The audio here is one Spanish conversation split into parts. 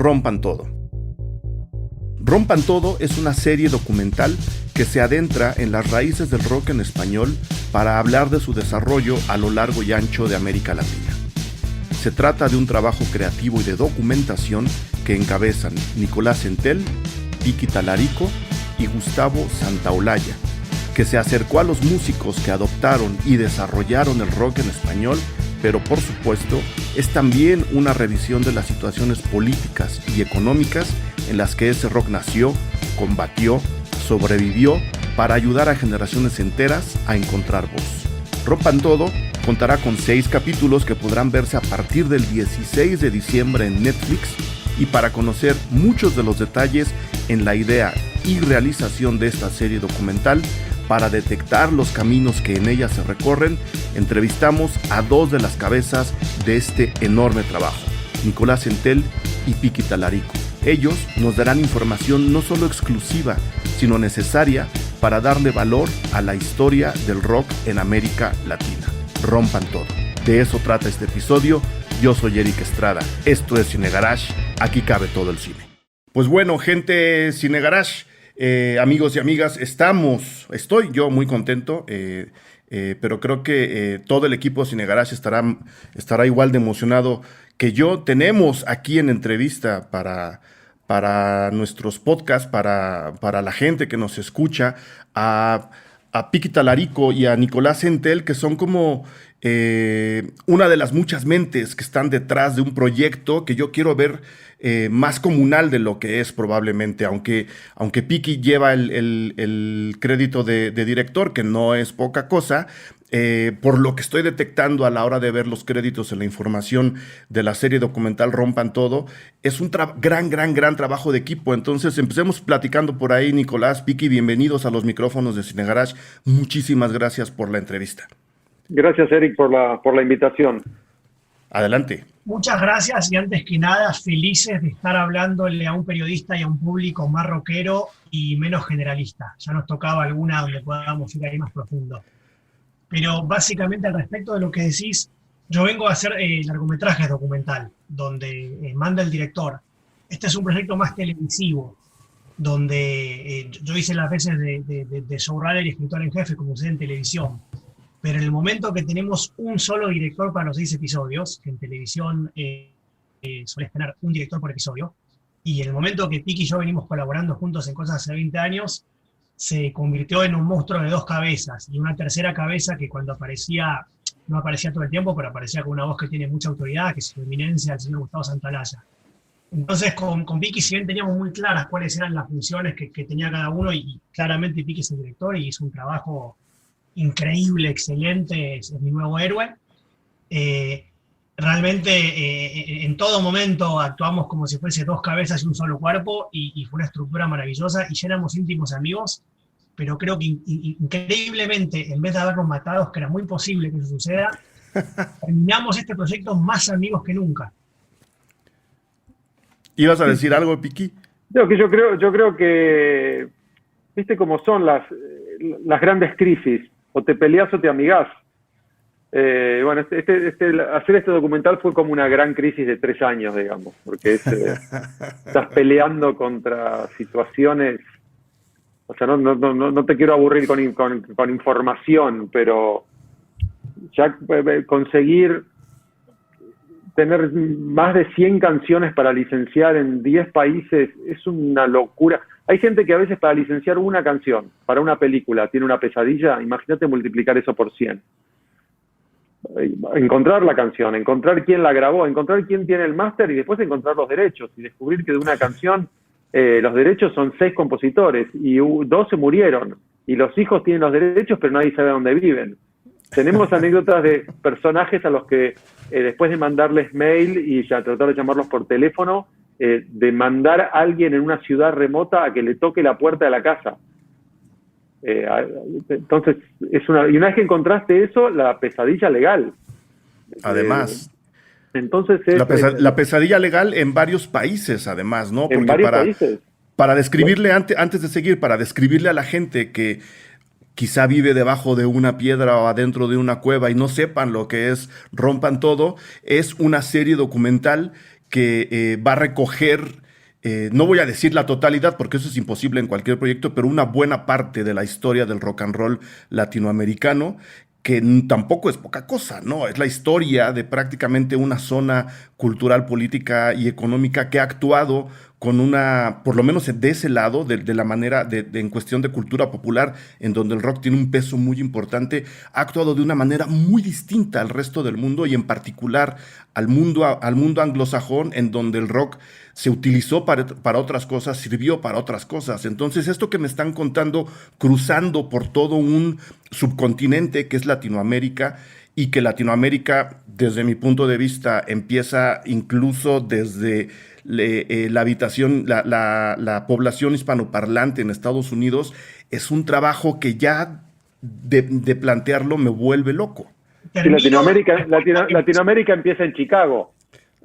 Rompan Todo. Rompan Todo es una serie documental que se adentra en las raíces del rock en español para hablar de su desarrollo a lo largo y ancho de América Latina. Se trata de un trabajo creativo y de documentación que encabezan Nicolás Entel, Piki Talarico y Gustavo Santaolalla, que se acercó a los músicos que adoptaron y desarrollaron el rock en español, pero por supuesto es también una revisión de las situaciones políticas y económicas en las que ese rock nació, combatió, sobrevivió para ayudar a generaciones enteras a encontrar voz. Rompan Todo contará con 6 capítulos que podrán verse a partir del 16 de diciembre en Netflix, y para conocer muchos de los detalles en la idea y realización de esta serie documental, para detectar los caminos que en ella se recorren, entrevistamos a 2 de las cabezas de este enorme trabajo, Nicolás Entel y Piki Talarico. Ellos nos darán información no solo exclusiva, sino necesaria para darle valor a la historia del rock en América Latina. Rompan Todo. De eso trata este episodio. Yo soy Eric Estrada. Esto es Cine Garage. Aquí cabe todo el cine. Pues bueno, gente Cine Garage, amigos y amigas, estoy yo muy contento, pero creo que todo el equipo de Cine Garage estará igual de emocionado que yo. Tenemos aquí en entrevista para nuestros podcasts, para la gente que nos escucha, a Piki Talarico y a Nicolás Entel, que son como una de las muchas mentes que están detrás de un proyecto que yo quiero ver más comunal de lo que es probablemente, aunque Piki lleva el crédito de director, que no es poca cosa. Por lo que estoy detectando a la hora de ver los créditos en la información de la serie documental Rompan Todo, es un gran trabajo de equipo. Entonces empecemos platicando por ahí. Nicolás, Piki, bienvenidos a los micrófonos de Cine Garage. Muchísimas gracias por la entrevista. Gracias, Eric, por la invitación. Adelante. Muchas gracias, y antes que nada, felices de estar hablándole a un periodista y a un público más rockero y menos generalista. Ya nos tocaba alguna donde podamos ir ahí más profundo. Pero básicamente al respecto de lo que decís, yo vengo a hacer largometrajes documental, donde manda el director. Este es un proyecto más televisivo, donde yo hice las veces de showrunner y escritor en jefe, como usé en televisión. Pero en el momento que tenemos un solo director para los 6 episodios, que en televisión solés tener un director por episodio, y en el momento que Piki y yo venimos colaborando juntos en cosas hace 20 años, se convirtió en un monstruo de 2 cabezas, y una tercera cabeza que cuando aparecía, no aparecía todo el tiempo, pero aparecía con una voz que tiene mucha autoridad, que es su eminencia, el señor Gustavo Santaolalla. Entonces con Piki, si bien teníamos muy claras cuáles eran las funciones que tenía cada uno, y claramente Piki es el director y hizo un trabajo increíble, excelente, es mi nuevo héroe. Realmente en todo momento actuamos como si fuese 2 cabezas y un solo cuerpo, y fue una estructura maravillosa, y ya éramos íntimos amigos, pero creo que increíblemente, en vez de habernos matado, que era muy posible que eso suceda, terminamos este proyecto más amigos que nunca. ¿Ibas a decir algo, Piki? Yo creo que, viste cómo son las grandes crisis, o te peleas o te amigás. Bueno, hacer este documental fue como una gran crisis de 3 años, digamos, porque estás peleando contra situaciones. O sea, no te quiero aburrir con información, pero ya conseguir tener más de 100 canciones para licenciar en 10 países es una locura. Hay gente que a veces para licenciar una canción para una película tiene una pesadilla. Imagínate multiplicar eso por 100. Encontrar la canción, encontrar quién la grabó, encontrar quién tiene el máster, y después encontrar los derechos y descubrir que de una canción los derechos son 6 compositores y 2 se murieron, y los hijos tienen los derechos pero nadie sabe dónde viven. Tenemos anécdotas de personajes a los que después de mandarles mail y ya tratar de llamarlos por teléfono, de mandar a alguien en una ciudad remota a que le toque la puerta de la casa. Entonces, y una vez que encontraste eso, la pesadilla legal. Además, entonces la pesadilla legal en varios países, además, ¿no? Porque en varios países. Para describirle, antes de seguir, para describirle a la gente que quizá vive debajo de una piedra o adentro de una cueva y no sepan lo que es Rompan Todo, es una serie documental que va a recoger, no voy a decir la totalidad porque eso es imposible en cualquier proyecto, pero una buena parte de la historia del rock and roll latinoamericano, que tampoco es poca cosa, ¿no? Es la historia de prácticamente una zona cultural, política y económica que ha actuado con una, por lo menos de ese lado, de la manera, en cuestión de cultura popular, en donde el rock tiene un peso muy importante, ha actuado de una manera muy distinta al resto del mundo y en particular al mundo anglosajón, en donde el rock se utilizó para otras cosas, sirvió para otras cosas. Entonces, esto que me están contando, cruzando por todo un subcontinente que es Latinoamérica, y que Latinoamérica, desde mi punto de vista, empieza incluso desde la población hispanoparlante en Estados Unidos, es un trabajo que ya de plantearlo me vuelve loco. Sí, Latinoamérica empieza en Chicago.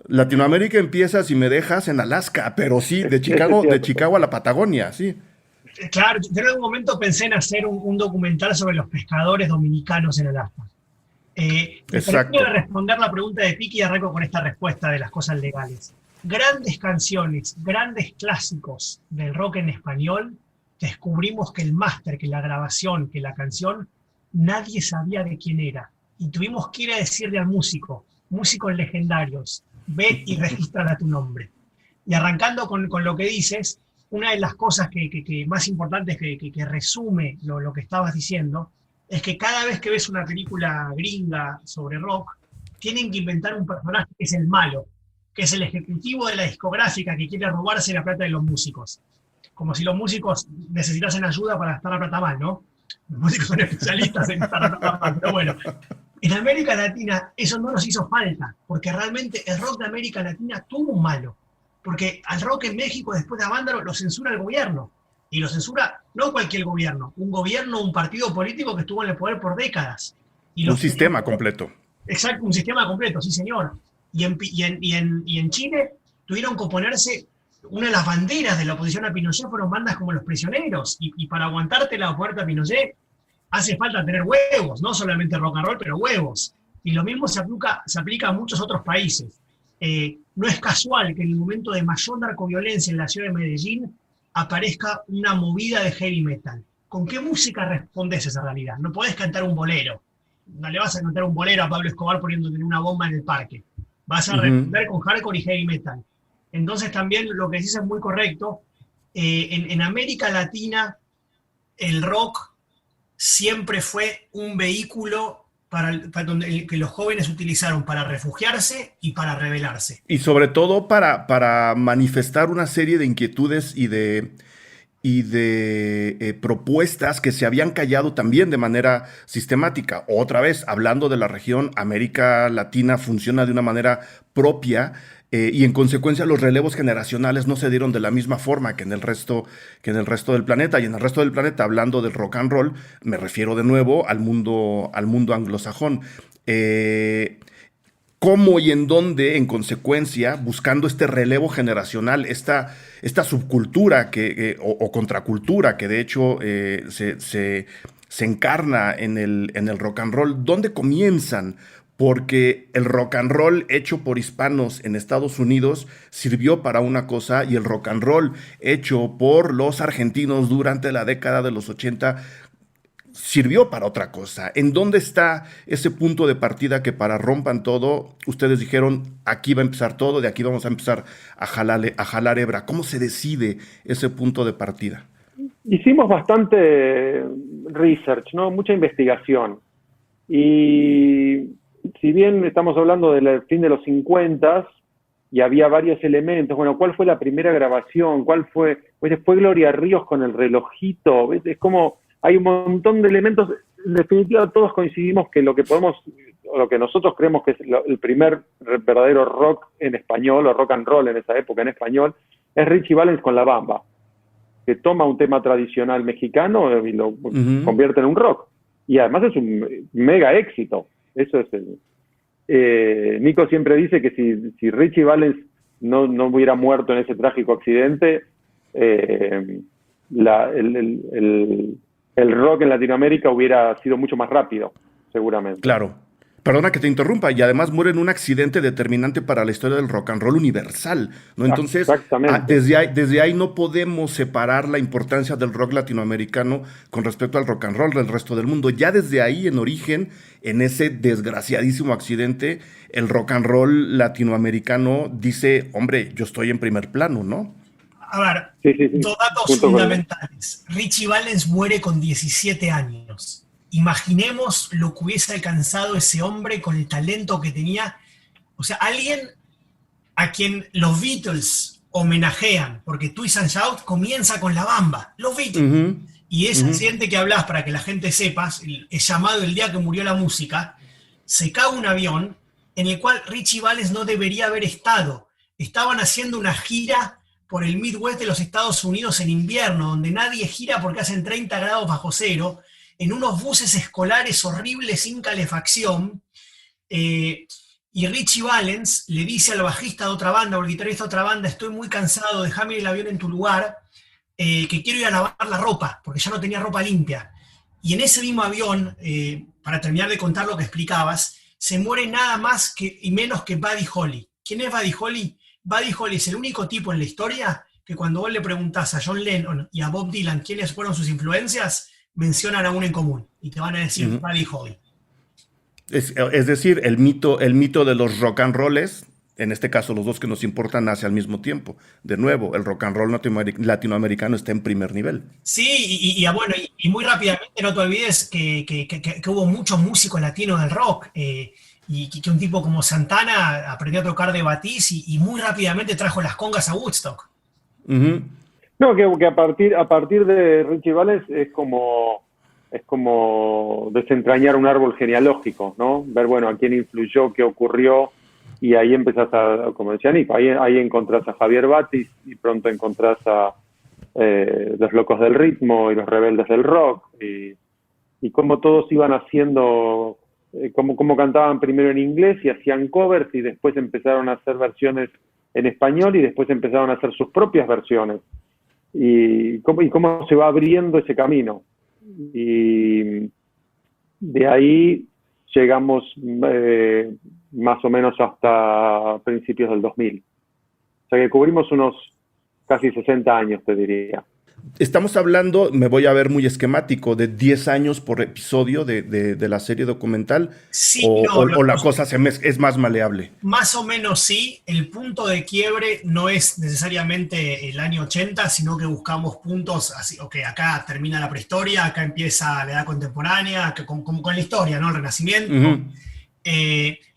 Latinoamérica empieza, si me dejas, en Alaska, pero sí, de Chicago a la Patagonia, sí. Claro, yo en algún momento pensé en hacer un documental sobre los pescadores dominicanos en Alaska. Exacto. Quiero responder la pregunta de Piqui y arranco con esta respuesta de las cosas legales. Grandes canciones, grandes clásicos del rock en español, descubrimos que el máster, que la grabación, que la canción, nadie sabía de quién era. Y tuvimos que ir a decirle al músico, músicos legendarios, ve y registra tu nombre. Y arrancando con lo que dices, una de las cosas que más importantes que resume lo que estabas diciendo, es que cada vez que ves una película gringa sobre rock, tienen que inventar un personaje que es el malo, que es el ejecutivo de la discográfica que quiere robarse la plata de los músicos. Como si los músicos necesitasen ayuda para gastar la plata mal, ¿no? Los músicos son especialistas en gastar la plata mal, pero bueno. En América Latina eso no nos hizo falta, porque realmente el rock de América Latina tuvo un malo. Porque al rock en México, después de Avándaro, lo censura el gobierno. Y lo censura no cualquier gobierno, un partido político que estuvo en el poder por décadas. Y un sistema completo. Exacto, un sistema completo, sí señor. Y en Chile tuvieron que oponerse, una de las banderas de la oposición a Pinochet fueron bandas como Los Prisioneros. Y para aguantarte la puerta a Pinochet hace falta tener huevos, no solamente rock and roll, pero huevos. Y lo mismo se aplica a muchos otros países. No es casual que en el momento de mayor narcoviolencia en la ciudad de Medellín aparezca una movida de heavy metal. ¿Con qué música respondes a esa realidad? No podés cantar un bolero. No le vas a cantar un bolero a Pablo Escobar poniéndote una bomba en el parque. Vas a responder con hardcore y heavy metal. Entonces también lo que decís es muy correcto. En América Latina el rock siempre fue un vehículo que los jóvenes utilizaron para refugiarse y para rebelarse. Y sobre todo para manifestar una serie de inquietudes y de propuestas que se habían callado también de manera sistemática. Otra vez, hablando de la región, América Latina funciona de una manera propia, y en consecuencia los relevos generacionales no se dieron de la misma forma que en el resto del planeta. Y en el resto del planeta, hablando del rock and roll, me refiero de nuevo al mundo anglosajón. ¿Cómo y en dónde, en consecuencia, buscando este relevo generacional, esta subcultura o contracultura que de hecho se encarna en el rock and roll, dónde comienzan? Porque el rock and roll hecho por hispanos en Estados Unidos sirvió para una cosa, y el rock and roll hecho por los argentinos durante la década de los 80 sirvió para otra cosa. ¿En dónde está ese punto de partida que para Rompan Todo ustedes dijeron, aquí va a empezar todo, de aquí vamos a empezar a jalar hebra? ¿Cómo se decide ese punto de partida? Hicimos bastante research, ¿no? Mucha investigación. Y si bien estamos hablando del fin de los 50 y había varios elementos, bueno, ¿cuál fue la primera grabación? ¿Cuál fue? Pues fue Gloria Ríos con el relojito, ¿ves? Es como, hay un montón de elementos. En definitiva, todos coincidimos que lo que nosotros creemos que es el primer verdadero rock en español, o rock and roll en esa época en español, es Richie Valens con La Bamba, que toma un tema tradicional mexicano y lo convierte en un rock. Y además es un mega éxito. Eso es Nico siempre dice que si Richie Valens no hubiera muerto en ese trágico accidente, el rock en Latinoamérica hubiera sido mucho más rápido, seguramente. Claro. Perdona que te interrumpa, y además muere en un accidente determinante para la historia del rock and roll universal, ¿no? Entonces, Exactamente. desde ahí no podemos separar la importancia del rock latinoamericano con respecto al rock and roll del resto del mundo. Ya desde ahí, en origen, en ese desgraciadísimo accidente, el rock and roll latinoamericano dice, hombre, yo estoy en primer plano, ¿no? A ver, Sí, sí, sí. dos datos Junto con... fundamentales. Richie Valens muere con 17 años. Imaginemos lo que hubiese alcanzado ese hombre con el talento que tenía. O sea, alguien a quien los Beatles homenajean, porque Twist and Shout comienza con La Bamba, los Beatles. Ujú, Y ese ujú. accidente que hablas, para que la gente sepa, es llamado el día que murió la música, se cae un avión en el cual Richie Valens no debería haber estado. Estaban haciendo una gira por el Midwest de los Estados Unidos en invierno, donde nadie gira porque hacen 30 grados bajo cero, en unos buses escolares horribles sin calefacción, y Richie Valens le dice al bajista de otra banda, o al guitarrista de otra banda, estoy muy cansado, déjame el avión en tu lugar, que quiero ir a lavar la ropa, porque ya no tenía ropa limpia. Y en ese mismo avión, para terminar de contar lo que explicabas, se muere nada más y menos que Buddy Holly. ¿Quién es Buddy Holly? Buddy Holly es el único tipo en la historia que cuando vos le preguntás a John Lennon y a Bob Dylan quiénes fueron sus influencias, mencionan a uno en común y te van a decir Ujú. Buddy Holly. Es decir, el mito de los rock and rolls, en este caso los dos que nos importan, nace al mismo tiempo. De nuevo, el rock and roll latinoamericano está en primer nivel. Sí, bueno, y muy rápidamente no te olvides que hubo muchos músicos latinos del rock, y que un tipo como Santana aprendió a tocar de batiz y muy rápidamente trajo las congas a Woodstock. Ujú. No, que a partir de Richie Valens es como desentrañar un árbol genealógico, ¿no? Ver, bueno, a quién influyó, qué ocurrió, y ahí empezás como decía Nico, ahí encontrás a Javier Batis y pronto encontrás a los Locos del Ritmo y los Rebeldes del Rock, y cómo todos iban haciendo, cómo cantaban primero en inglés y hacían covers y después empezaron a hacer versiones en español y después empezaron a hacer sus propias versiones. Y cómo se va abriendo ese camino. Y de ahí llegamos más o menos hasta principios del 2000. O sea que cubrimos unos casi 60 años, te diría. Estamos hablando, me voy a ver muy esquemático, de 10 años por episodio de la serie documental, Sí, o, no, o la cosa es más maleable. más o menos sí. El punto de quiebre no es necesariamente el año 80, sino que buscamos puntos así, ok, acá termina la prehistoria, acá empieza la edad contemporánea, como con la historia, ¿no? El Renacimiento. Ujú.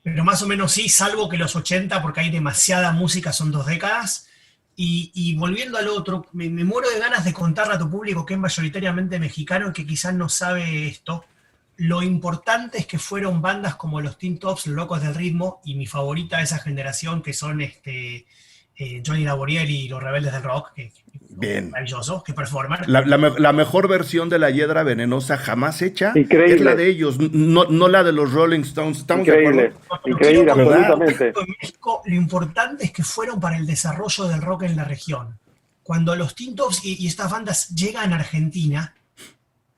Pero más o menos sí, salvo que los 80, porque hay demasiada música, son 2 décadas. Y volviendo al otro, me muero de ganas de contarle a tu público, que es mayoritariamente mexicano y que quizás no sabe esto, lo importante es que fueron bandas como los Teen Tops, los Locos del Ritmo, y mi favorita de esa generación, que son Johnny Laboriel y los Rebeldes del Rock, que Bien. maravillosos, que performan. La mejor versión de La Hiedra Venenosa jamás hecha Increíble. es la de ellos, no la de los Rolling Stones. ¿Estamos de Increíble, acuerdo? increíble, Quiero contar absolutamente. en México, lo importante es que fueron para el desarrollo del rock en la región. Cuando los Teen Tops y estas bandas llegan a Argentina,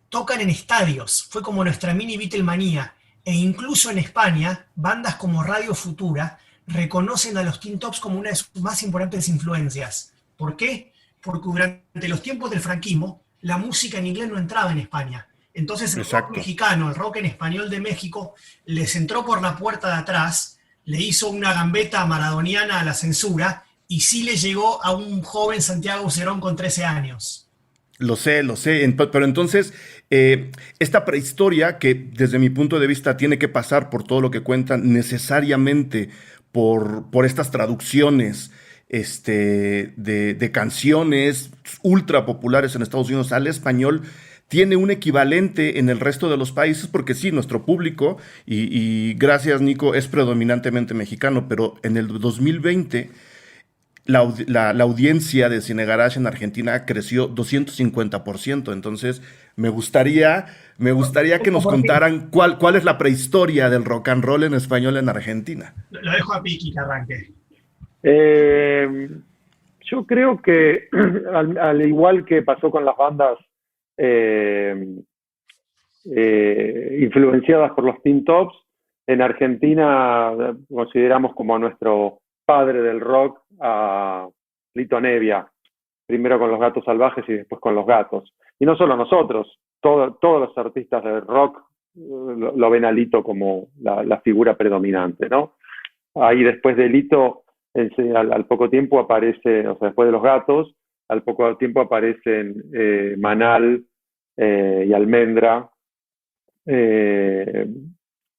tocan en estadios, fue como nuestra mini Beatlemanía, e incluso en España, bandas como Radio Futura reconocen a los Teen Tops como una de sus más importantes influencias. ¿Por qué? Porque durante los tiempos del franquismo, la música en inglés no entraba en España. Entonces el Exacto. rock mexicano, el rock en español de México, les entró por la puerta de atrás, le hizo una gambeta maradoniana a la censura, y sí le llegó a un joven Santiago Cerón con 13 años. Lo sé, pero entonces esta prehistoria que desde mi punto de vista tiene que pasar por todo lo que cuentan necesariamente por estas traducciones de canciones ultra populares en Estados Unidos al español, tiene un equivalente en el resto de los países, porque sí, nuestro público, y gracias Nico, es predominantemente mexicano, pero en el 2020 la audiencia de Cine Garage en Argentina creció 250%. Entonces, me gustaría que nos contaran cuál es la prehistoria del rock and roll en español en Argentina. Lo dejo a Piki que arranque. Yo creo que, al igual que pasó con las bandas influenciadas por los Teen Tops, en Argentina consideramos como nuestro padre del rock a Lito Nevia, primero con Los Gatos Salvajes y después con Los Gatos. Y no solo nosotros, todos los artistas de rock lo ven a Lito como la figura predominante, ¿no? Ahí después de Lito, al poco tiempo aparece, o sea, después de Los Gatos, al poco tiempo aparecen Manal y Almendra,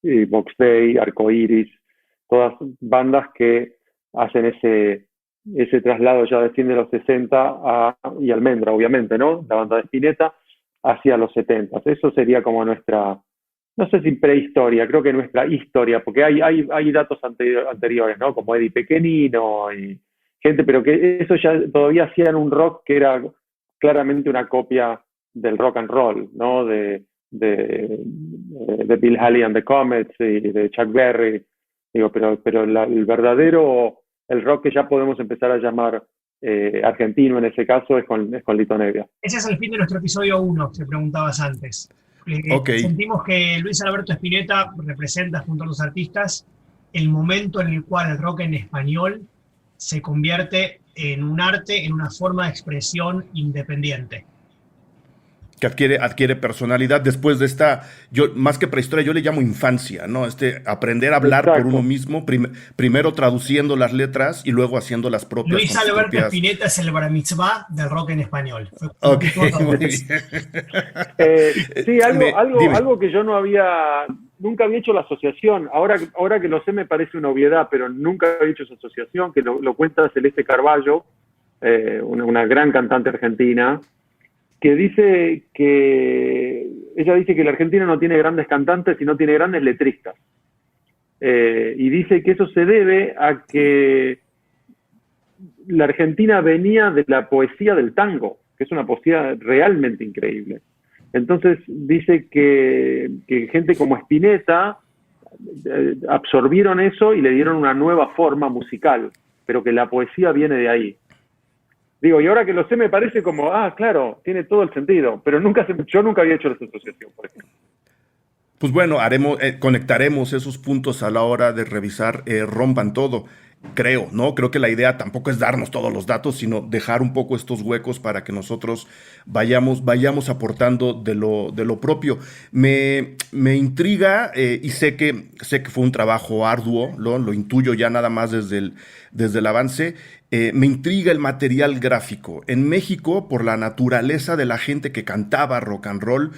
y Box Day, Arcoiris, todas bandas que hacen ese traslado ya de fin de los 60 y Almendra, obviamente, ¿no? La banda de Spinetta, hacia los 70. Eso sería como nuestra, no sé si prehistoria, creo que nuestra historia, porque hay datos anteriores, ¿no? Como Eddie Pequenino y gente, pero que eso ya todavía hacían un rock que era claramente una copia del rock and roll, ¿no? De Bill Haley and the Comets y de Chuck Berry. Digo, pero el verdadero, el rock que ya podemos empezar a llamar argentino en ese caso es con Lito Nevia. Ese es el fin de nuestro episodio 1, que preguntabas antes. Okay. Sentimos que Luis Alberto Spinetta representa, junto a los artistas, el momento en el cual el rock en español se convierte en un arte, en una forma de expresión independiente. Que adquiere personalidad después de esta, más que prehistoria, yo le llamo infancia, ¿no? Aprender a hablar Exacto. por uno mismo, primero traduciendo las letras y luego haciendo las propias. Luis Alberto Spinetta es el bar mitzvah del rock en español. Okay, muy bien. Sí, algo que yo nunca había hecho la asociación. Ahora que lo sé me parece una obviedad, pero nunca había hecho esa asociación, que lo cuenta Celeste Carballo, una gran cantante argentina, que ella dice que la Argentina no tiene grandes cantantes, sino tiene grandes letristas. Y dice que eso se debe a que la Argentina venía de la poesía del tango, que es una poesía realmente increíble. Entonces dice que gente como Spinetta absorbieron eso y le dieron una nueva forma musical, pero que la poesía viene de ahí. Digo, y ahora que lo sé me parece como, claro, tiene todo el sentido, pero yo nunca había hecho esa asociación, por ejemplo. Pues bueno, conectaremos esos puntos a la hora de revisar Rompan Todo. Creo, ¿no? Creo que la idea tampoco es darnos todos los datos, sino dejar un poco estos huecos para que nosotros vayamos aportando de lo propio. Me intriga y sé que fue un trabajo arduo, lo intuyo ya nada más desde el avance. Me intriga el material gráfico. En México, por la naturaleza de la gente que cantaba rock and roll,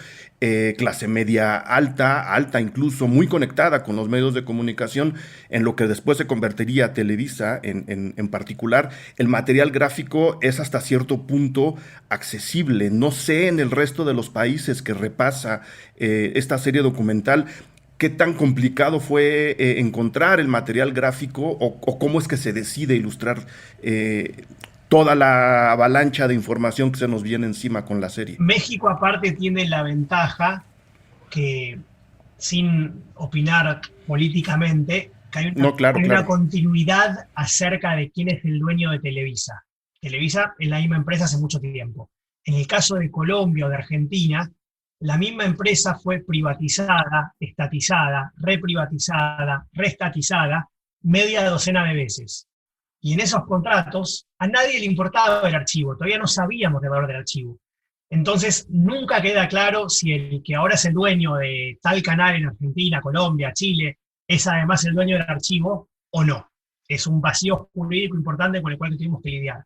clase media alta incluso, muy conectada con los medios de comunicación, en lo que después se convertiría Televisa en particular, el material gráfico es hasta cierto punto accesible. No sé en el resto de los países que repasa esta serie documental, ¿qué tan complicado fue encontrar el material gráfico o cómo es que se decide ilustrar toda la avalancha de información que se nos viene encima con la serie? México aparte tiene la ventaja que, sin opinar políticamente, que hay una continuidad acerca de quién es el dueño de Televisa. Televisa es la misma empresa hace mucho tiempo. En el caso de Colombia o de Argentina, la misma empresa fue privatizada, estatizada, reprivatizada, reestatizada, media docena de veces. Y en esos contratos a nadie le importaba el archivo, todavía no sabíamos del valor del archivo. Entonces nunca queda claro si el que ahora es el dueño de tal canal en Argentina, Colombia, Chile, es además el dueño del archivo o no. Es un vacío jurídico importante con el cual tuvimos que lidiar.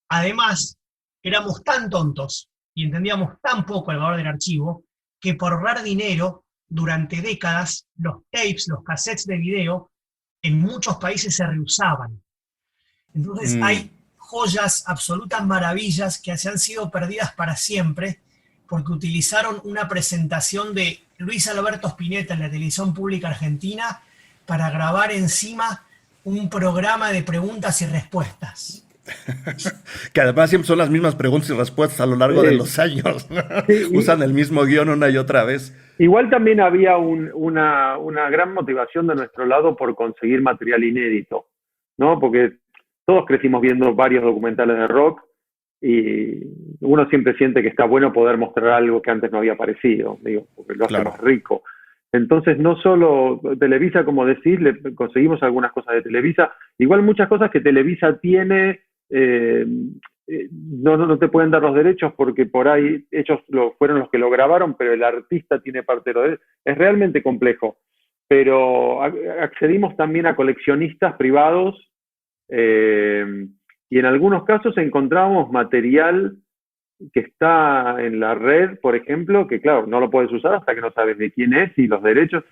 Además, éramos tan tontos y entendíamos tan poco el valor del archivo, que por ahorrar dinero, durante décadas, los tapes, los cassettes de video, en muchos países se reusaban. Entonces hay joyas, absolutas maravillas que se han sido perdidas para siempre, porque utilizaron una presentación de Luis Alberto Spinetta en la televisión pública argentina para grabar encima un programa de preguntas y respuestas. Que además siempre son las mismas preguntas y respuestas a lo largo de los años. Sí, usan el mismo guión una y otra vez. Igual también había una gran motivación de nuestro lado por conseguir material inédito, ¿no? Porque todos crecimos viendo varios documentales de rock y uno siempre siente que está bueno poder mostrar algo que antes no había aparecido, digo, porque lo hace más rico. Entonces, no solo Televisa, como decís, conseguimos algunas cosas de Televisa, igual muchas cosas que Televisa tiene, no te pueden dar los derechos porque por ahí ellos fueron los que lo grabaron, pero el artista tiene parte de lo de... Es realmente complejo. Pero accedimos también a coleccionistas privados y en algunos casos encontramos material que está en la red, por ejemplo, que claro, no lo puedes usar hasta que no sabes de quién es y los derechos.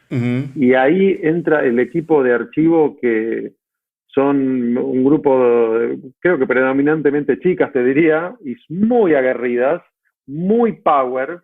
Y ahí entra el equipo de archivo, que son un grupo, creo que predominantemente chicas, te diría, y muy aguerridas, muy power,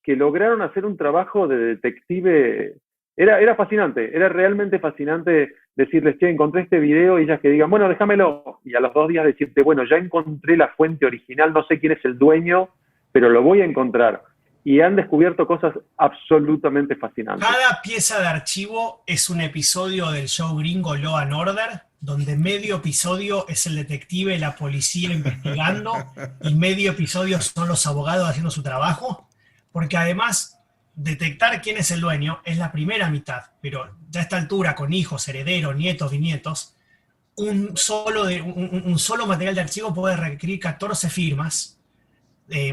que lograron hacer un trabajo de detective. Era fascinante, era realmente fascinante decirles, che, encontré este video, y ellas que digan, bueno, déjamelo, y a los 2 días decirte, bueno, ya encontré la fuente original, no sé quién es el dueño, pero lo voy a encontrar. Y han descubierto cosas absolutamente fascinantes. Cada pieza de archivo es un episodio del show gringo Law and Order, donde medio episodio es el detective y la policía investigando, y medio episodio son los abogados haciendo su trabajo, porque además detectar quién es el dueño es la primera mitad, pero ya a esta altura, con hijos, herederos, nietos, bisnietos, un solo material de archivo puede requerir 14 firmas,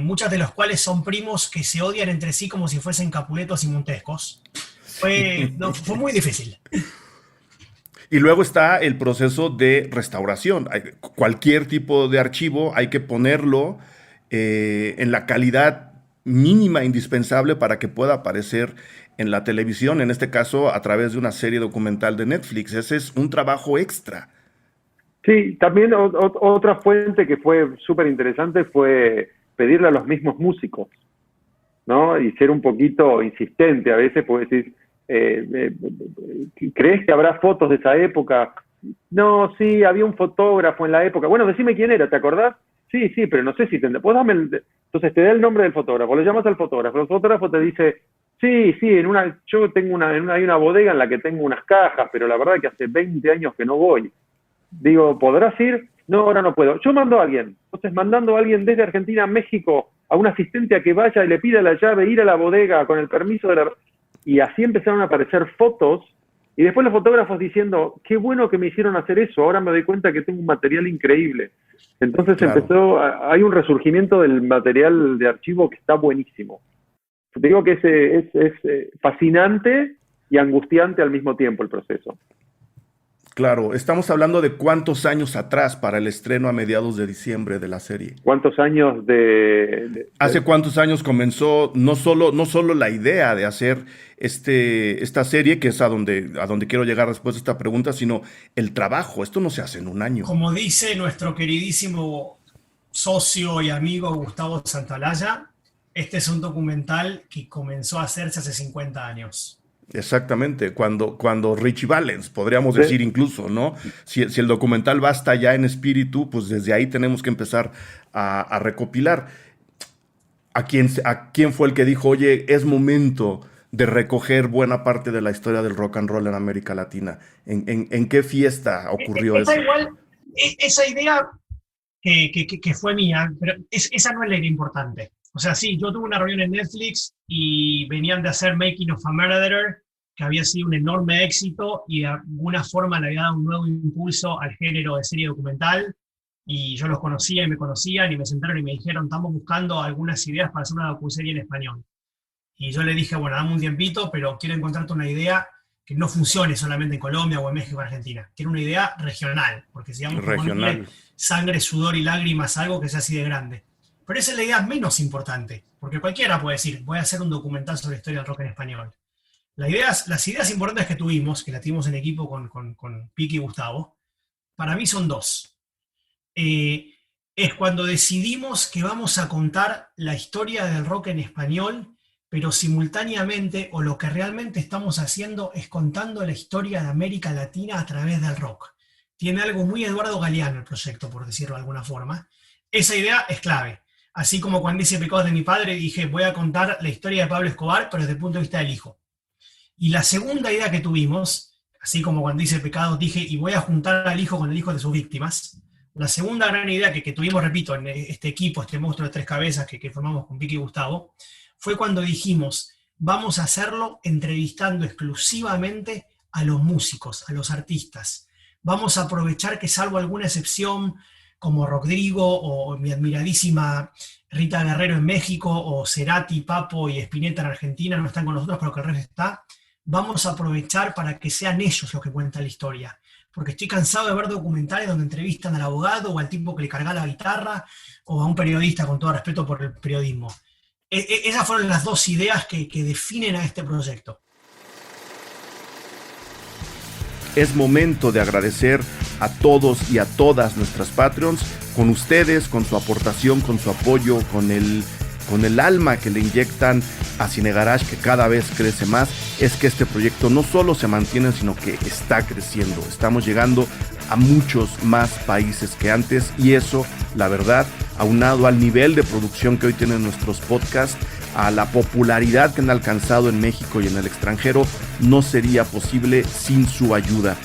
muchas de las cuales son primos que se odian entre sí como si fuesen Capuletos y Montescos. Fue muy difícil. Y luego está el proceso de restauración. Cualquier tipo de archivo hay que ponerlo en la calidad mínima indispensable para que pueda aparecer en la televisión, en este caso a través de una serie documental de Netflix. Ese es un trabajo extra. Sí, también otra fuente que fue súper interesante fue pedirle a los mismos músicos, ¿no? Y ser un poquito insistente a veces, porque decís, ¿crees que habrá fotos de esa época? No, sí, había un fotógrafo en la época. Bueno, decime quién era, ¿te acordás? Sí, pero no sé si tendrá. Pues dame entonces te da el nombre del fotógrafo, le llamas al fotógrafo, el fotógrafo te dice, sí, yo tengo hay una bodega en la que tengo unas cajas, pero la verdad es que hace 20 años que no voy. Digo, ¿podrás ir? No, ahora no puedo. Yo mando a alguien. Entonces, mandando a alguien desde Argentina a México, a un asistente a que vaya y le pida la llave, ir a la bodega con el permiso de la... Y así empezaron a aparecer fotos, y después los fotógrafos diciendo, qué bueno que me hicieron hacer eso, ahora me doy cuenta que tengo un material increíble. Entonces claro, hay un resurgimiento del material de archivo que está buenísimo. Te digo que es fascinante y angustiante al mismo tiempo el proceso. Claro, estamos hablando de cuántos años atrás para el estreno a mediados de diciembre de la serie. ¿Cuántos años ¿Hace cuántos años comenzó no solo la idea de hacer esta serie, que es a donde quiero llegar después de esta pregunta, sino el trabajo? Esto no se hace en un año. Como dice nuestro queridísimo socio y amigo Gustavo Santaolalla, este es un documental que comenzó a hacerse hace 50 años. Exactamente, cuando Richie Valens, podríamos decir incluso, ¿no? Si el documental va hasta allá en espíritu, pues desde ahí tenemos que empezar a recopilar. ¿A quién fue el que dijo, oye, es momento de recoger buena parte de la historia del rock and roll en América Latina? ¿En qué fiesta ocurrió eso? Igual, esa idea que fue mía, pero esa no es la idea importante. O sea, sí, yo tuve una reunión en Netflix y venían de hacer Making of a Murderer, que había sido un enorme éxito y de alguna forma le había dado un nuevo impulso al género de serie documental, y yo los conocía y me conocían y me sentaron y me dijeron, estamos buscando algunas ideas para hacer una docuserie en español. Y yo le dije, bueno, dame un tiempito, pero quiero encontrarte una idea que no funcione solamente en Colombia o en México o Argentina. Quiero una idea regional, porque si vamos a ponerle sangre, sudor y lágrimas a algo que sea así de grande. Pero esa es la idea menos importante, porque cualquiera puede decir, voy a hacer un documental sobre la historia del rock en español. Las ideas importantes que tuvimos en equipo con Piqui y Gustavo, para mí son dos. Es cuando decidimos que vamos a contar la historia del rock en español, pero simultáneamente, o lo que realmente estamos haciendo, es contando la historia de América Latina a través del rock. Tiene algo muy Eduardo Galeano el proyecto, por decirlo de alguna forma. Esa idea es clave. Así como cuando hice Pecados de mi padre, dije, voy a contar la historia de Pablo Escobar, pero desde el punto de vista del hijo. Y la segunda idea que tuvimos, así como cuando hice Pecados, dije, y voy a juntar al hijo con el hijo de sus víctimas. La segunda gran idea que tuvimos, repito, en este equipo, este monstruo de tres cabezas que formamos con Piqui y Gustavo, fue cuando dijimos, vamos a hacerlo entrevistando exclusivamente a los músicos, a los artistas. Vamos a aprovechar que, salvo alguna excepción, como Rodrigo o mi admiradísima Rita Guerrero en México, o Cerati, Papo y Spinetta en Argentina, no están con nosotros, pero que el resto está, vamos a aprovechar para que sean ellos los que cuentan la historia. Porque estoy cansado de ver documentales donde entrevistan al abogado o al tipo que le carga la guitarra o a un periodista, con todo respeto por el periodismo. Esas fueron las dos ideas que definen a este proyecto. Es momento de agradecer a todos y a todas nuestras Patreons. Con ustedes, con su aportación, con su apoyo, con el alma que le inyectan a Cine Garage, que cada vez crece más, es que este proyecto no solo se mantiene, sino que está creciendo. Estamos llegando a muchos más países que antes, y eso, la verdad, aunado al nivel de producción que hoy tienen nuestros podcasts, a la popularidad que han alcanzado en México y en el extranjero, no sería posible sin su ayuda.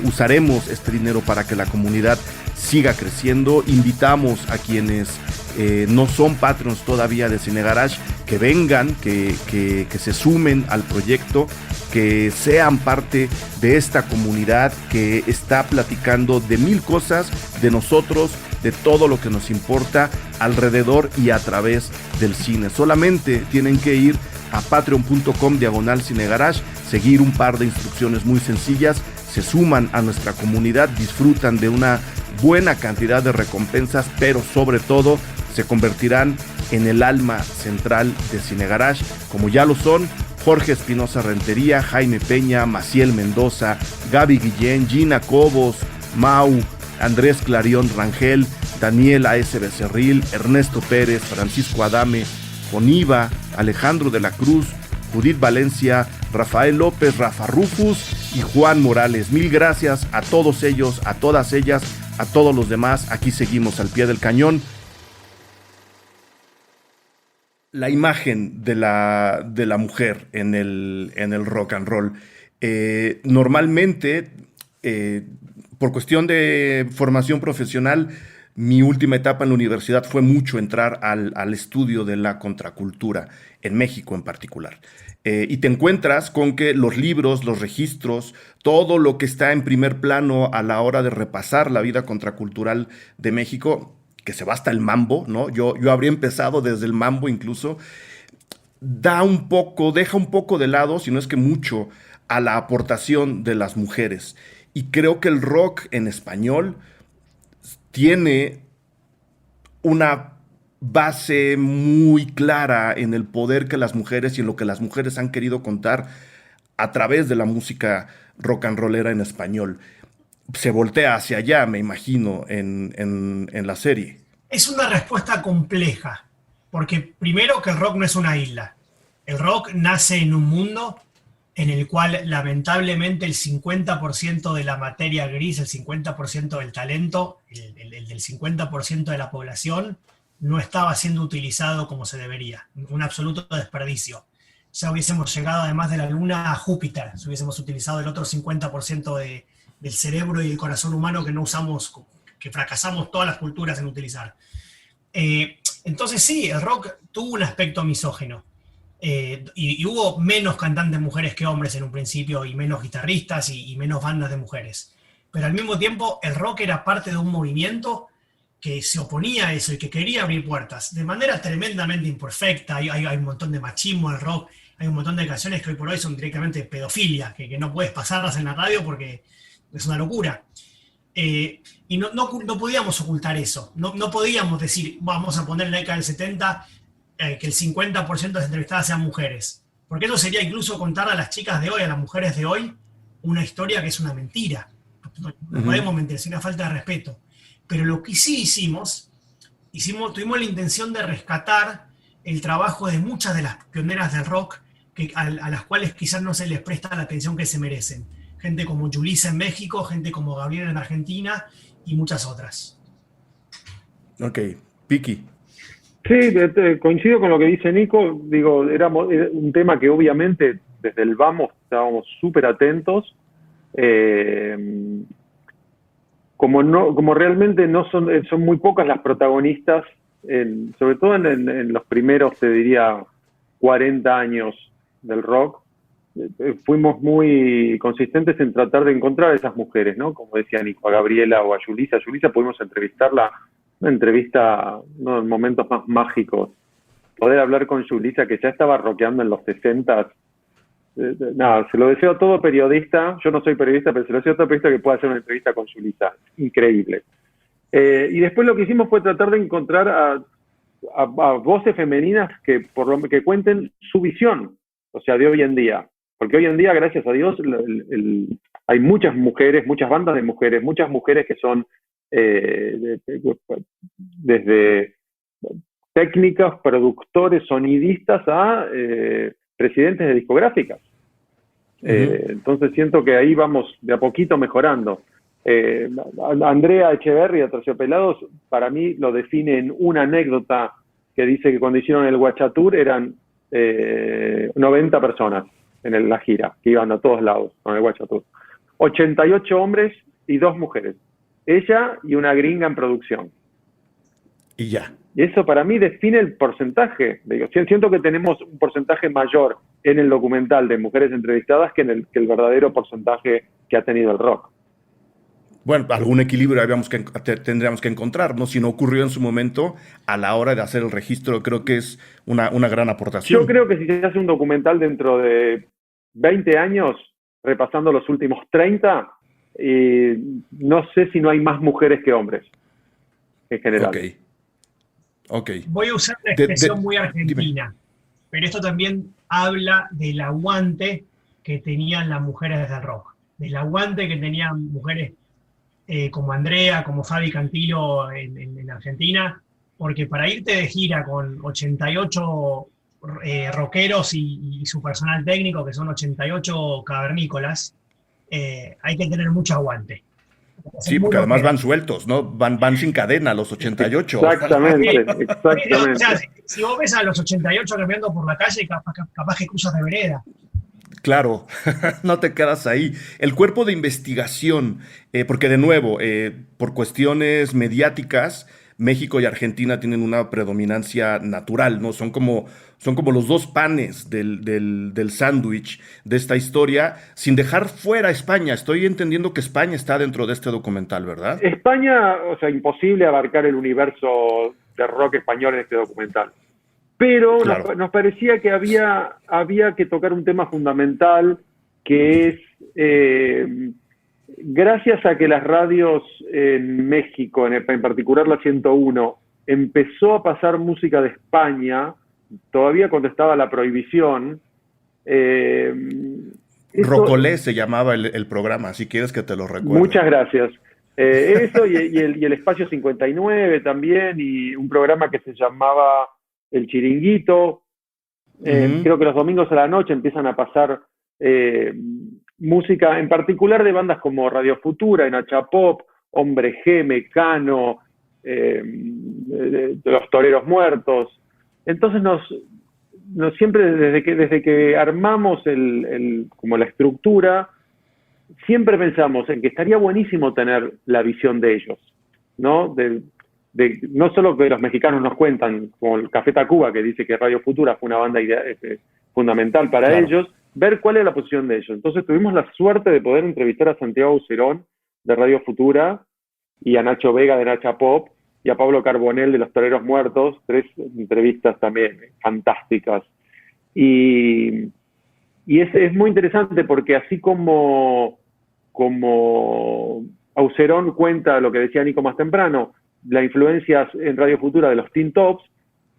Usaremos este dinero para que la comunidad siga creciendo. Invitamos a quienes no son Patreons todavía de Cine Garage, que vengan, que se sumen al proyecto, que sean parte de esta comunidad que está platicando de mil cosas, de nosotros, de todo lo que nos importa alrededor y a través del cine. Solamente tienen que ir a patreon.com/cinegarage, seguir un par de instrucciones muy sencillas, se suman a nuestra comunidad, disfrutan de una buena cantidad de recompensas, pero sobre todo se convertirán en el alma central de Cine Garage, como ya lo son Jorge Espinosa Rentería, Jaime Peña, Maciel Mendoza, Gaby Guillén, Gina Cobos, Mau, Andrés Clarión Rangel, Daniel A.S. Becerril, Ernesto Pérez, Francisco Adame, Joniva, Alejandro de la Cruz, Judith Valencia, Rafael López, Rafa Rufus y Juan Morales. Mil gracias a todos ellos, a todas ellas, a todos los demás. Aquí seguimos al pie del cañón. La imagen de la mujer en el rock and roll. Normalmente, por cuestión de formación profesional, mi última etapa en la universidad fue mucho entrar al estudio de la contracultura, en México en particular. Y te encuentras con que los libros, los registros, todo lo que está en primer plano a la hora de repasar la vida contracultural de México, que se va hasta el mambo, ¿no? Yo habría empezado desde el mambo incluso, deja un poco de lado, si no es que mucho, a la aportación de las mujeres. Y creo que el rock en español tiene una base muy clara en el poder que las mujeres y en lo que las mujeres han querido contar a través de la música rock and rollera en español. Se voltea hacia allá, me imagino, en la serie. Es una respuesta compleja, porque primero que el rock no es una isla. El rock nace en un mundo en el cual lamentablemente el 50% de la materia gris, el 50% del talento, el del 50% de la población, no estaba siendo utilizado como se debería. Un absoluto desperdicio. Ya hubiésemos llegado, además de la Luna, a Júpiter, si hubiésemos utilizado el otro 50% del cerebro y el corazón humano que no usamos, que fracasamos todas las culturas en utilizar. Entonces sí, el rock tuvo un aspecto misógino. Y hubo menos cantantes mujeres que hombres en un principio, y menos guitarristas y menos bandas de mujeres. Pero al mismo tiempo el rock era parte de un movimiento que se oponía a eso y que quería abrir puertas de manera tremendamente imperfecta. Hay un montón de machismo en el rock, hay un montón de canciones que hoy por hoy son directamente pedofilia, que no puedes pasarlas en la radio porque es una locura. Y no podíamos ocultar eso, no podíamos decir vamos a poner en la década del 70 que el 50% de las entrevistadas sean mujeres, porque eso sería incluso contar a las chicas de hoy, a las mujeres de hoy, una historia que es una mentira. No podemos mentir, es una falta de respeto. Pero lo que sí tuvimos la intención de rescatar el trabajo de muchas de las pioneras del rock a las cuales quizás no se les presta la atención que se merecen. Gente como Yulisa en México, gente como Gabriela en Argentina y muchas otras. Ok, Piki. Sí, coincido con lo que dice Nico. Digo, era un tema que obviamente desde el vamos estábamos súper atentos. Como realmente son muy pocas las protagonistas, sobre todo en los primeros, te diría, 40 años del rock, fuimos muy consistentes en tratar de encontrar a esas mujeres, ¿no? Como decía Nico, a Gabriela o a Yulisa. A Yulisa pudimos entrevistarla, una entrevista, uno de los momentos más mágicos. Poder hablar con Yulisa, que ya estaba rockeando en los 60. Nada, se lo deseo a todo periodista. Yo no soy periodista, pero se lo deseo a todo periodista que pueda hacer una entrevista con Yulisa. Increíble. Y después lo que hicimos fue tratar de encontrar a voces femeninas que cuenten su visión, o sea, de hoy en día. Porque hoy en día, gracias a Dios, hay muchas mujeres, muchas bandas de mujeres, muchas mujeres que son desde técnicas, productores, sonidistas a presidentes de discográficas. Entonces siento que ahí vamos de a poquito mejorando. Andrea Echeverri de Terciopelados, para mí lo define en una anécdota que dice que cuando hicieron el Guachatour eran 90 personas en la gira, que iban a todos lados con el Guachatour. 88 hombres y 2 mujeres. Ella y una gringa en producción. Y ya. Y eso para mí define el porcentaje. Siento que tenemos un porcentaje mayor en el documental de mujeres entrevistadas que el verdadero porcentaje que ha tenido el rock. Bueno, algún equilibrio tendríamos que encontrar, ¿no? Si no ocurrió en su momento, a la hora de hacer el registro, creo que es una gran aportación. Yo creo que si se hace un documental dentro de 20 años, repasando los últimos 30, no sé si no hay más mujeres que hombres, en general. Okay. Voy a usar una expresión muy argentina, pero esto también habla del aguante que tenían las mujeres del rock, del aguante que tenían mujeres como Andrea, como Fabi Cantilo en Argentina, porque para irte de gira con 88 rockeros y su personal técnico, que son 88 cavernícolas, hay que tener mucho aguante. Sí, porque además van sueltos, ¿no? Van sin cadena los 88. Exactamente. O sea, si vos ves a los 88 caminando por la calle, capaz que cruzas de vereda. Claro, no te quedas ahí. El cuerpo de investigación, porque de nuevo, por cuestiones mediáticas, México y Argentina tienen una predominancia natural, ¿no? Son como los dos panes del sándwich de esta historia, sin dejar fuera España. Estoy entendiendo que España está dentro de este documental, ¿verdad? España, o sea, imposible abarcar el universo de rock español en este documental. Pero claro, nos parecía que había que tocar un tema fundamental, que es, gracias a que las radios en México, en particular la 101, empezó a pasar música de España, todavía cuando estaba la prohibición. Rocolé se llamaba el programa, si quieres que te lo recuerde. Muchas gracias. Eso y el Espacio 59 también, y un programa que se llamaba El Chiringuito. Creo que los domingos a la noche empiezan a pasar música, en particular de bandas como Radio Futura, Nacha Pop, Hombre G, Mecano, Los Toreros Muertos. Entonces siempre desde que armamos como la estructura, siempre pensamos en que estaría buenísimo tener la visión de ellos, ¿no? No solo que los mexicanos nos cuentan, como el Café Tacuba, que dice que Radio Futura fue una banda fundamental para ellos, ver cuál es la posición de ellos. Entonces tuvimos la suerte de poder entrevistar a Santiago Aucerón de Radio Futura, y a Nacho Vega de Nacha Pop, y a Pablo Carbonell de Los Toreros Muertos, 3 entrevistas también fantásticas. Y es muy interesante porque así como Aucerón cuenta lo que decía Nico más temprano, la influencia en Radio Futura de los Teen Tops,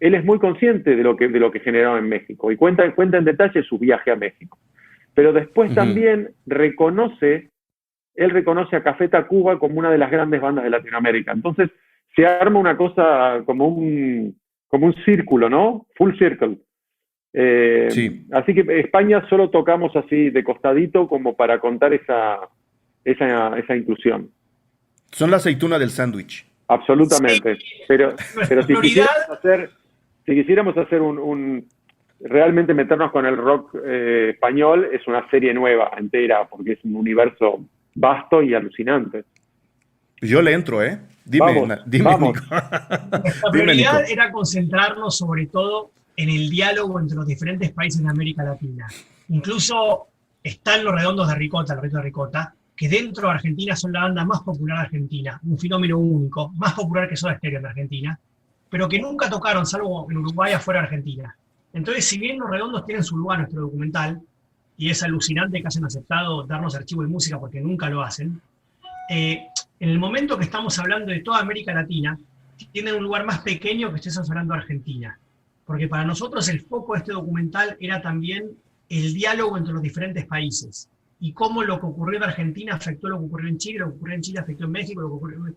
él es muy consciente de lo que generaba en México y cuenta en detalle su viaje a México. Pero después también reconoce a Café Tacuba como una de las grandes bandas de Latinoamérica. Entonces se arma una cosa como un círculo, ¿no? Full circle. Sí. Así que España solo tocamos así de costadito como para contar esa inclusión. Son la aceituna del sándwich. Absolutamente. Sí. Pero si quisiéramos hacer realmente meternos con el rock español, es una serie nueva, entera, porque es un universo vasto y alucinante. Yo le entro, ¿eh? Dime, vamos. Nico. La prioridad era concentrarnos sobre todo en el diálogo entre los diferentes países de América Latina. Incluso están los Redondos de Ricota, los Redondos de Ricota, que dentro de Argentina son la banda más popular de Argentina, un fenómeno único, más popular que Soda Stereo en Argentina, pero que nunca tocaron, salvo en Uruguay, afuera de Argentina. Entonces, si bien los Redondos tienen su lugar en nuestro documental, y es alucinante que hayan aceptado darnos archivo de música porque nunca lo hacen, en el momento que estamos hablando de toda América Latina, tienen un lugar más pequeño que estemos hablando de Argentina. Porque para nosotros el foco de este documental era también el diálogo entre los diferentes países y cómo lo que ocurrió en Argentina afectó lo que ocurrió en Chile, lo que ocurrió en Chile afectó en México, lo que ocurrió en...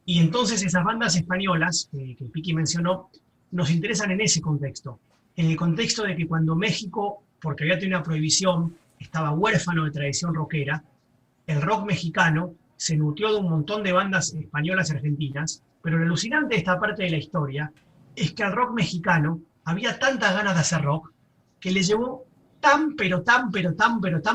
Y entonces esas bandas españolas, que Piki mencionó, nos interesan en ese contexto. En el contexto de que cuando México, porque había tenido una prohibición, estaba huérfano de tradición rockera, el rock mexicano se nutrió de un montón de bandas españolas y argentinas, pero lo alucinante de esta parte de la historia es que al rock mexicano había tantas ganas de hacer rock que le llevó tan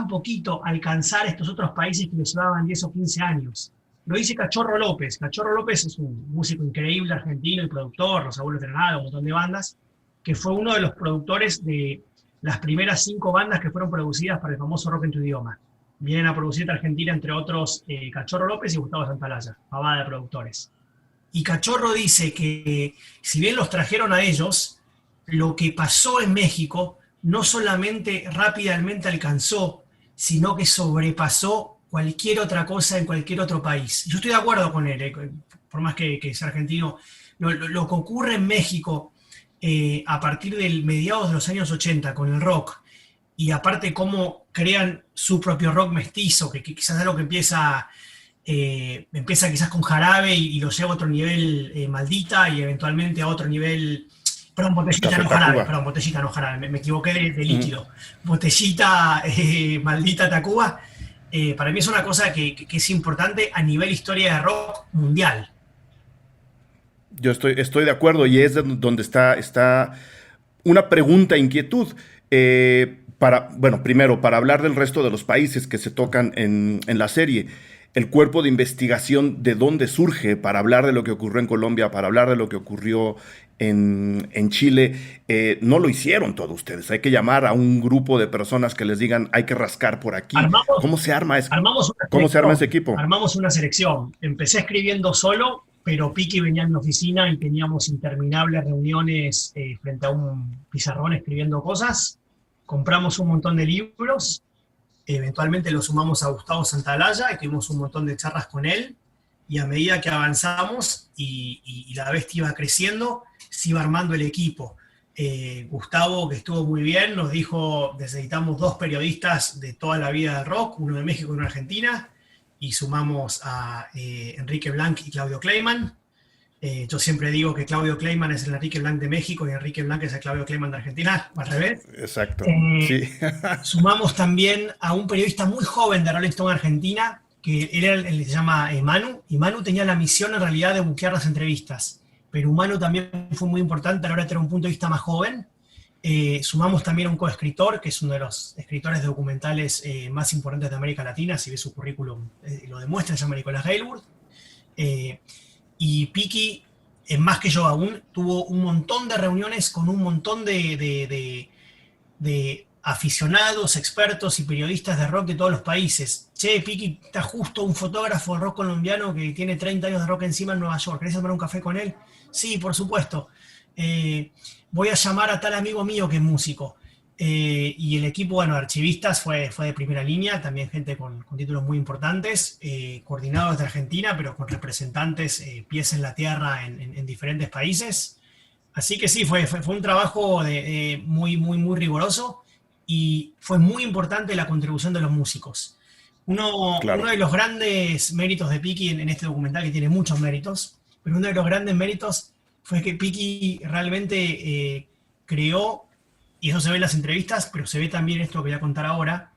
poquito alcanzar estos otros países que le llevaban 10 o 15 años. Lo dice Cachorro López. Cachorro López es un músico increíble argentino y productor, Los Abuelos de Granada, un montón de bandas, que fue uno de los productores de las primeras 5 bandas que fueron producidas para el famoso Rock en tu Idioma. Vienen a producir de Argentina, entre otros, Cachorro López y Gustavo Santaolalla, pavada de productores. Y Cachorro dice que, si bien los trajeron a ellos, lo que pasó en México no solamente rápidamente alcanzó, sino que sobrepasó cualquier otra cosa en cualquier otro país. Yo estoy de acuerdo con él, por más que sea argentino. Lo que ocurre en México a partir del mediados de los años 80 con el rock, y aparte cómo crean su propio rock mestizo, que quizás es algo que empieza quizás con Jarabe y lo lleva a otro nivel Maldita, y eventualmente a otro nivel... Perdón, Botellita, no Jarabe. Perdón, Botellita, no Jarabe. Me equivoqué de líquido. Botellita, Maldita, Tacuba. Para mí es una cosa que es importante a nivel historia de rock mundial. Yo estoy de acuerdo, y es donde está una pregunta, inquietud. Primero, para hablar del resto de los países que se tocan en la serie, el cuerpo de investigación, ¿de dónde surge para hablar de lo que ocurrió en Colombia, para hablar de lo que ocurrió en Chile? No lo hicieron todos ustedes. Hay que llamar a un grupo de personas que les digan, hay que rascar por aquí. ¿Cómo se arma ese equipo? Armamos una selección. Empecé escribiendo solo, pero Piki venía en mi oficina y teníamos interminables reuniones frente a un pizarrón escribiendo cosas. Compramos un montón de libros. Eventualmente lo sumamos a Gustavo Santaolalla y tuvimos un montón de charlas con él, y a medida que avanzamos y la bestia iba creciendo, se iba armando el equipo. Gustavo, que estuvo muy bien, nos dijo: necesitamos 2 periodistas de toda la vida del rock, uno de México y uno de Argentina, y sumamos a Enrique Blanc y Claudio Kleiman. Yo siempre digo que Claudio Kleiman es el Enrique Blanc de México y Enrique Blanc es el Claudio Kleiman de Argentina, o al revés. Exacto, sí. Sumamos también a un periodista muy joven de Rolling Stone Argentina, que él se llama Manu, y Manu tenía la misión en realidad de buquear las entrevistas, pero Manu también fue muy importante a la hora de tener un punto de vista más joven. Sumamos también a un coescritor, que es uno de los escritores de documentales más importantes de América Latina, si ves su currículum lo demuestra, se llama Nicolás Gailburg. Y Piki, más que yo aún, tuvo un montón de reuniones con un montón de aficionados, expertos y periodistas de rock de todos los países. Che, Piki, está justo un fotógrafo de rock colombiano que tiene 30 años de rock encima en Nueva York. ¿Querés tomar un café con él? Sí, por supuesto. Voy a llamar a tal amigo mío que es músico. Y el equipo, bueno, de archivistas fue de primera línea, también gente con títulos muy importantes, coordinado desde Argentina, pero con representantes pies en la tierra en diferentes países. Así que sí, fue un trabajo muy riguroso, y fue muy importante la contribución de los músicos. Uno de los grandes méritos de Piki en este documental, que tiene muchos méritos, pero uno de los grandes méritos fue que Piki realmente creó, y eso se ve en las entrevistas, pero se ve también esto que voy a contar ahora,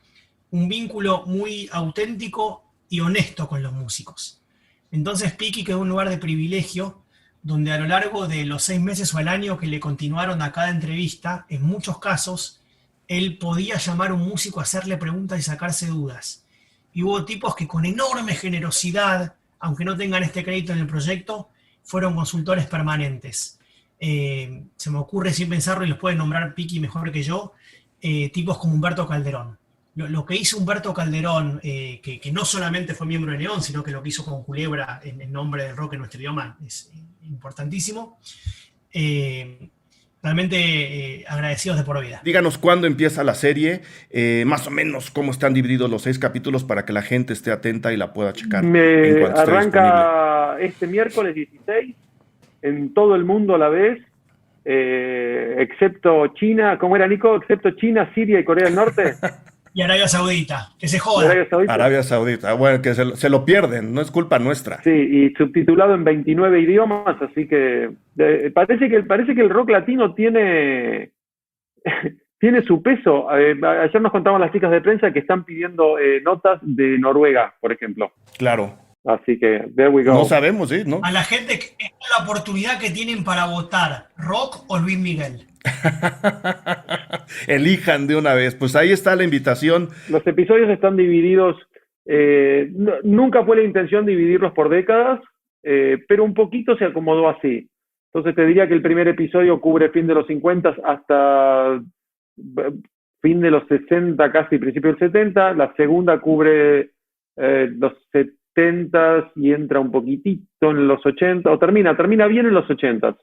un vínculo muy auténtico y honesto con los músicos. Entonces Piki quedó en un lugar de privilegio, donde a lo largo de los 6 meses o el año que le continuaron a cada entrevista, en muchos casos, él podía llamar a un músico a hacerle preguntas y sacarse dudas. Y hubo tipos que con enorme generosidad, aunque no tengan este crédito en el proyecto, fueron consultores permanentes. se me ocurre sin pensarlo, y los puede nombrar Piqui mejor que yo, tipos como Humberto Calderón. Lo que hizo Humberto Calderón, que no solamente fue miembro de Neón, sino que lo que hizo con Culebra en nombre del rock en nuestro idioma, es importantísimo. Realmente agradecidos de por vida. Díganos cuándo empieza la serie, más o menos cómo están divididos los 6 capítulos para que la gente esté atenta y la pueda checar. Arranca este miércoles 16 en todo el mundo a la vez, excepto China. ¿Cómo era, Nico? Excepto China, Siria y Corea del Norte. Y Arabia Saudita, que se joda. Arabia Saudita, bueno, que se lo pierden, no es culpa nuestra. Sí, y subtitulado en 29 idiomas, así que parece que el rock latino tiene su peso. Ayer nos contaban las chicas de prensa que están pidiendo notas de Noruega, por ejemplo. Claro. Así que, there we go. No sabemos, ¿sí? ¿No? A la gente, esta es la oportunidad que tienen para votar, ¿rock o Luis Miguel? Elijan de una vez. Pues ahí está la invitación. Los episodios están divididos. Nunca fue la intención dividirlos por décadas, pero un poquito se acomodó así. Entonces te diría que el primer episodio cubre fin de los 50 hasta fin de los 60, casi principio del 70. La segunda cubre los 70 y entra un poquitito en los 80, o termina bien en los 80.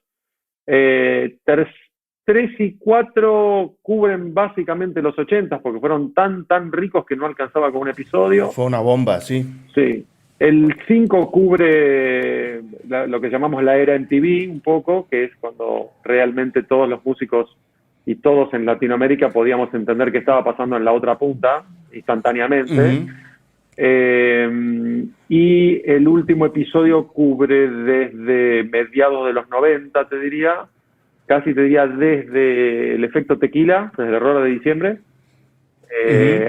3 y 4 cubren básicamente los 80 porque fueron tan ricos que no alcanzaba con un episodio. Fue una bomba, sí. Sí. El 5 cubre lo que llamamos la era MTV un poco, que es cuando realmente todos los músicos y todos en Latinoamérica podíamos entender qué estaba pasando en la otra punta instantáneamente. Y el último episodio cubre desde mediados de los 90, te diría, casi te diría desde el efecto tequila, desde el error de diciembre,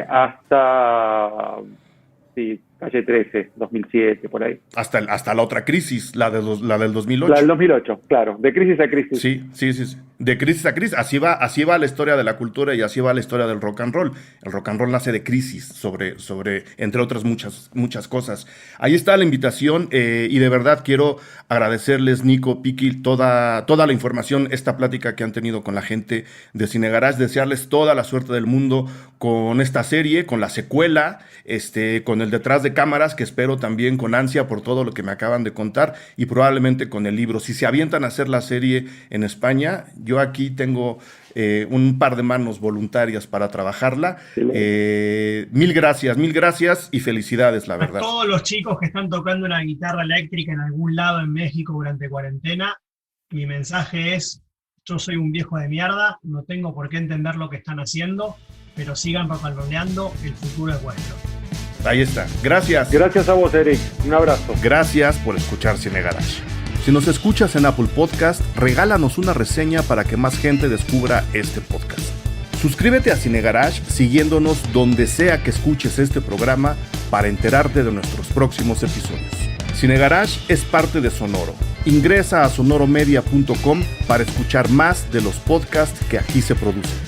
hasta Calle 13, 2007, por ahí. Hasta la otra crisis, la del 2008. La del 2008, claro, de crisis a crisis. Sí. De crisis a crisis, así va la historia de la cultura y así va la historia del rock and roll. El rock and roll nace de crisis sobre entre otras muchas cosas. Ahí está la invitación y de verdad quiero agradecerles, Nico, Piqui, toda la información, esta plática que han tenido con la gente de Cine Garage, desearles toda la suerte del mundo con esta serie, con la secuela, con el detrás de cámaras, que espero también con ansia por todo lo que me acaban de contar, y probablemente con el libro. Si se avientan a hacer la serie en España, yo aquí tengo un par de manos voluntarias para trabajarla. Mil gracias y felicidades, la verdad. A todos los chicos que están tocando una guitarra eléctrica en algún lado en México durante cuarentena, mi mensaje es: yo soy un viejo de mierda, no tengo por qué entender lo que están haciendo, pero sigan papaloneando, el futuro es vuestro. Ahí está. Gracias. Gracias a vos, Eric. Un abrazo. Gracias por escuchar Cine Garage. Si nos escuchas en Apple Podcast, regálanos una reseña para que más gente descubra este podcast. Suscríbete a Cine Garage siguiéndonos donde sea que escuches este programa para enterarte de nuestros próximos episodios. Cine Garage es parte de Sonoro. Ingresa a sonoromedia.com para escuchar más de los podcasts que aquí se producen.